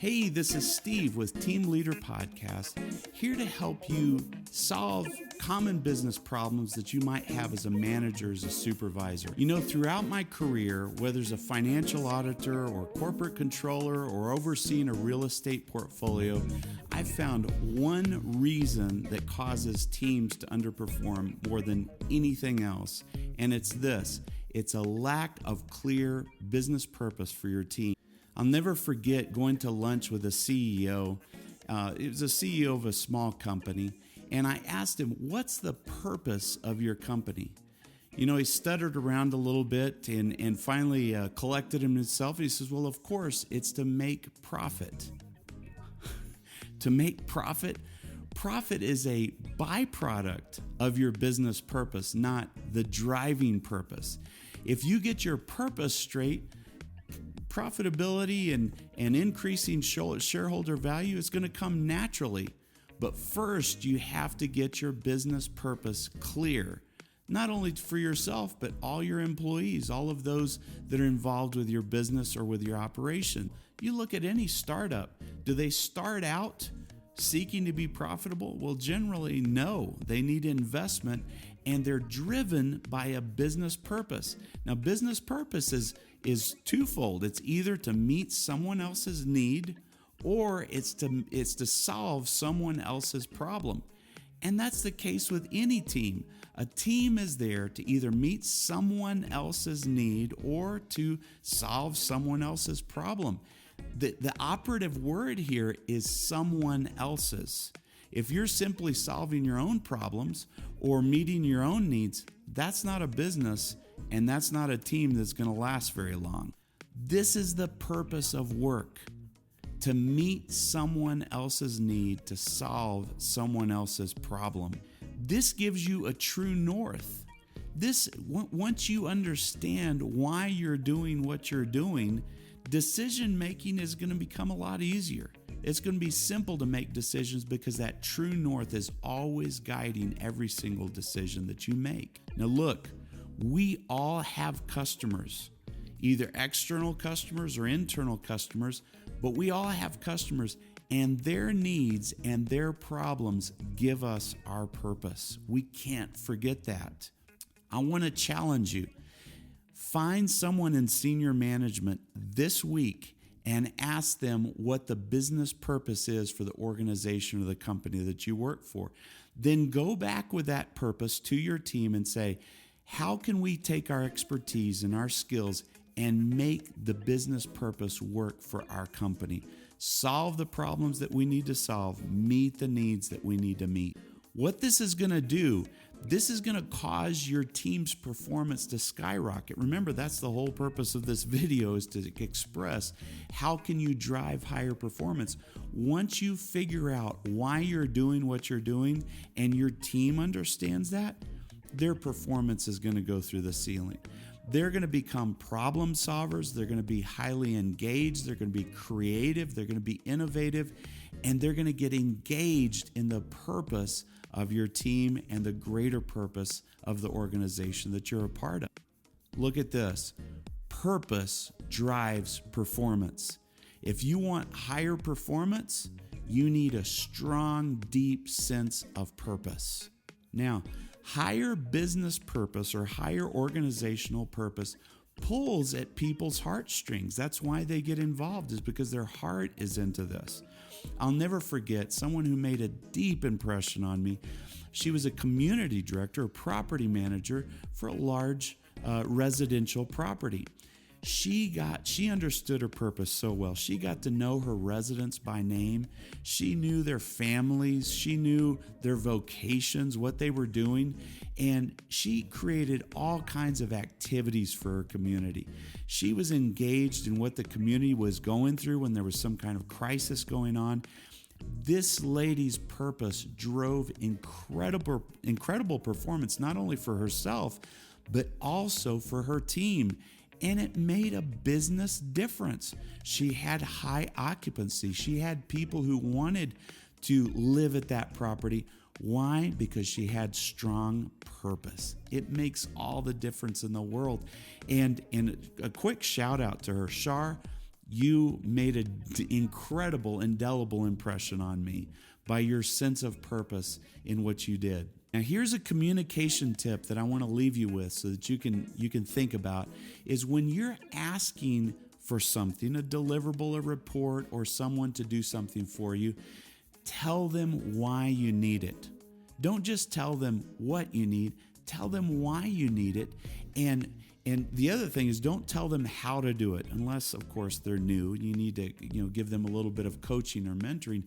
Hey, this is Steve with Team Leader Podcast, here to help you solve common business problems that you might have as a manager, as a supervisor. You know, throughout my career, whether as a financial auditor or corporate controller or overseeing a real estate portfolio, I've found one reason that causes teams to underperform more than anything else, and it's this. It's a lack of clear business purpose for your team. I'll never forget going to lunch with a CEO. It was a CEO of a small company, and I asked him, "What's the purpose of your company?" You know, he stuttered around a little bit and finally collected himself. He says, "Well, of course, it's to make profit." To make profit? Profit is a byproduct of your business purpose, not the driving purpose. If you get your purpose straight, profitability and increasing shareholder value is going to come naturally. But first, you have to get your business purpose clear, not only for yourself, but all your employees, all of those that are involved with your business or with your operation. You look at any startup, do they start out seeking to be profitable? Well, generally, no. They need investment, and they're driven by a business purpose. Now, business purpose is twofold. It's either to meet someone else's need, or it's to solve someone else's problem. And that's the case with any team. A team is there to either meet someone else's need or to solve someone else's problem. The operative word here is someone else's. If you're simply solving your own problems or meeting your own needs, that's not a business, and that's not a team that's going to last very long. This is the purpose of work: to meet someone else's need, to solve someone else's problem. This gives you a true north. Once you understand why you're doing what you're doing, decision making is going to become a lot easier. It's going to be simple to make decisions because that true north is always guiding every single decision that you make. Now look, we all have customers, either external customers or internal customers, but we all have customers, and their needs and their problems give us our purpose. We can't forget that. I want to challenge you. Find someone in senior management this week and ask them what the business purpose is for the organization or the company that you work for. Then go back with that purpose to your team and say, how can we take our expertise and our skills and make the business purpose work for our company? Solve the problems that we need to solve, meet the needs that we need to meet. What this is going to do, this is going to cause your team's performance to skyrocket. Remember, that's the whole purpose of this video, is to express how can you drive higher performance. Once you figure out why you're doing what you're doing and your team understands that, their performance is going to go through the ceiling. They're going to become problem solvers. They're going to be highly engaged. They're going to be creative. They're going to be innovative, and they're going to get engaged in the purpose of your team and the greater purpose of the organization that you're a part of. Look at this. Purpose drives performance. If you want higher performance, you need a strong, deep sense of purpose. Now, higher business purpose or higher organizational purpose pulls at people's heartstrings. That's why they get involved, is because their heart is into this. I'll never forget someone who made a deep impression on me. She was a community director, a property manager for a large residential property. She understood her purpose so well. She got to know her residents by name. She knew their families. She knew their vocations, what they were doing. And she created all kinds of activities for her community. She was engaged in what the community was going through when there was some kind of crisis going on. This lady's purpose drove incredible performance, not only for herself, but also for her team. And it made a business difference. She had high occupancy. She had people who wanted to live at that property. Why? Because she had strong purpose. It makes all the difference in the world. And a quick shout out to her. Shar, You made an incredible, indelible impression on me by your sense of purpose in what you did. Now, here's a communication tip that I want to leave you with so that you can think about is when you're asking for something, a deliverable, a report, or someone to do something for you, tell them why you need it. Don't just tell them what you need, tell them why you need it. And the other thing is don't tell them how to do it, unless, of course, they're new. You need to give them a little bit of coaching or mentoring,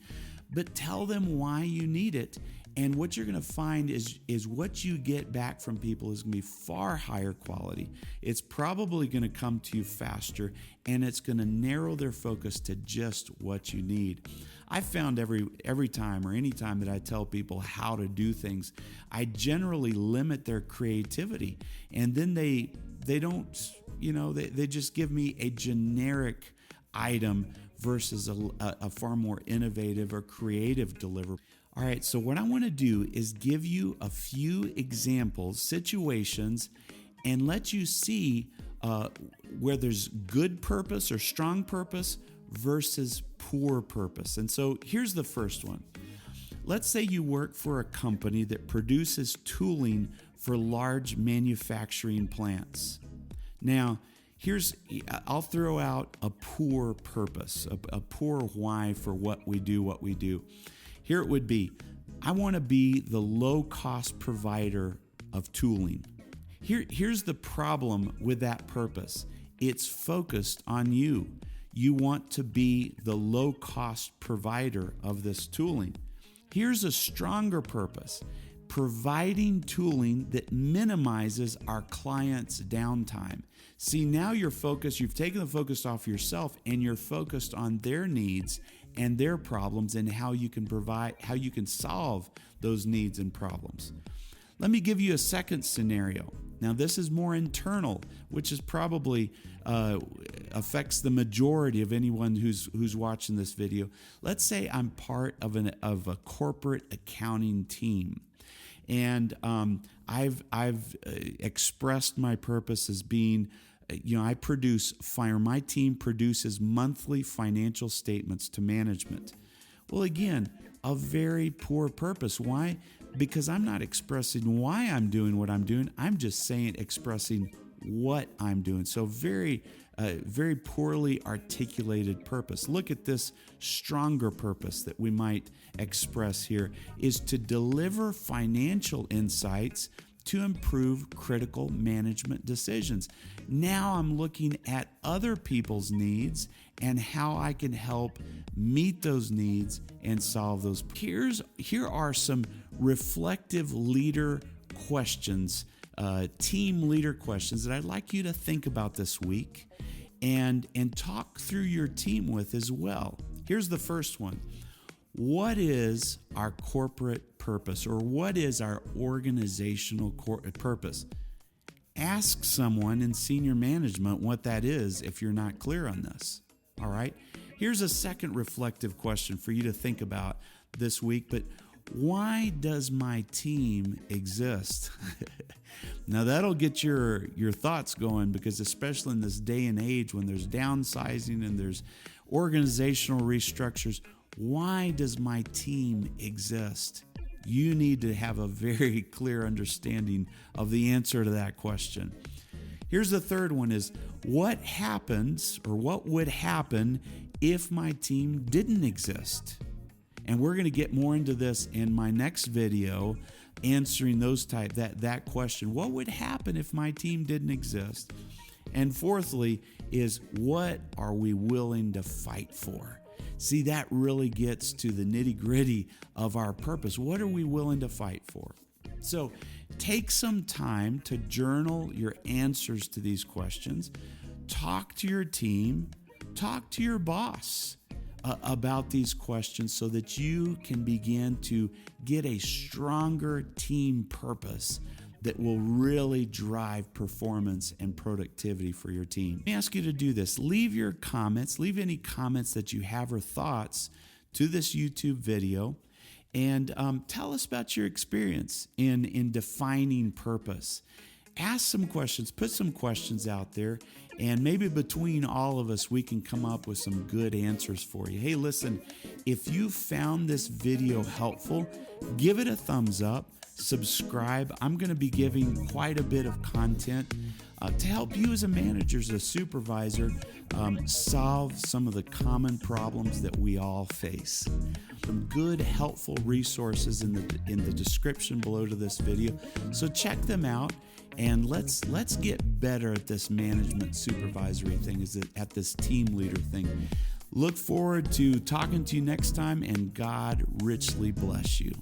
but tell them why you need it. And what you're going to find is what you get back from people is going to be far higher quality. It's probably going to come to you faster, and it's going to narrow their focus to just what you need. I found every time or any time that I tell people how to do things, I generally limit their creativity, and then they don't, they just give me a generic item versus a far more innovative or creative delivery. All right, so what I want to do is give you a few examples, situations, and let you see where there's good purpose or strong purpose versus poor purpose. And so here's the first one. Let's say you work for a company that produces tooling for large manufacturing plants. Now, I'll throw out a poor purpose, a poor why for what we do. Here it would be, I want to be the low-cost provider of tooling. Here's the problem with that purpose. It's focused on you. You want to be the low-cost provider of this tooling. Here's a stronger purpose, providing tooling that minimizes our clients' downtime. See, now you've taken the focus off yourself and you're focused on their needs and their problems and how you can solve those needs and problems. Let me give you a second scenario. Now, this is more internal, which is probably affects the majority of anyone who's watching this video. Let's say I'm part of a corporate accounting team, and I've expressed my purpose as being, my team produces monthly financial statements to management. Well, again, a very poor purpose. Why? Because I'm not expressing why I'm doing what I'm doing. I'm just expressing what I'm doing. So very poorly articulated purpose. Look at this stronger purpose that we might express here is to deliver financial insights to improve critical management decisions. Now I'm looking at other people's needs and how I can help meet those needs and solve those. Here are some reflective leader questions, team leader questions that I'd like you to think about this week and talk through your team with as well. Here's the first one. What is our corporate purpose, or what is our organizational purpose? Ask someone in senior management what that is if you're not clear on this. All right? Here's a second reflective question for you to think about this week, but why does my team exist? Now that'll get your thoughts going, because especially in this day and age when there's downsizing and there's organizational restructures, why does my team exist? You need to have a very clear understanding of the answer to that question. Here's the third one is, what happens or what would happen if my team didn't exist? And we're going to get more into this in my next video, answering that question. What would happen if my team didn't exist? And fourthly is, what are we willing to fight for? See, that really gets to the nitty-gritty of our purpose. What are we willing to fight for? So take some time to journal your answers to these questions. Talk to your team. Talk to your boss about these questions so that you can begin to get a stronger team purpose that will really drive performance and productivity for your team. Let me ask you to do this. Leave your comments, leave any comments that you have or thoughts to this YouTube video, and tell us about your experience in defining purpose. ask some questions, put some questions out there, and maybe between all of us, we can come up with some good answers for you. Hey, listen, if you found this video helpful, give it a thumbs up, subscribe. I'm going to be giving quite a bit of content to help you as a manager, as a supervisor, solve some of the common problems that we all face. Some good, helpful resources in the description below to this video. So check them out, and let's get better at this management supervisory thing, at this team leader thing. Look forward to talking to you next time, and God richly bless you.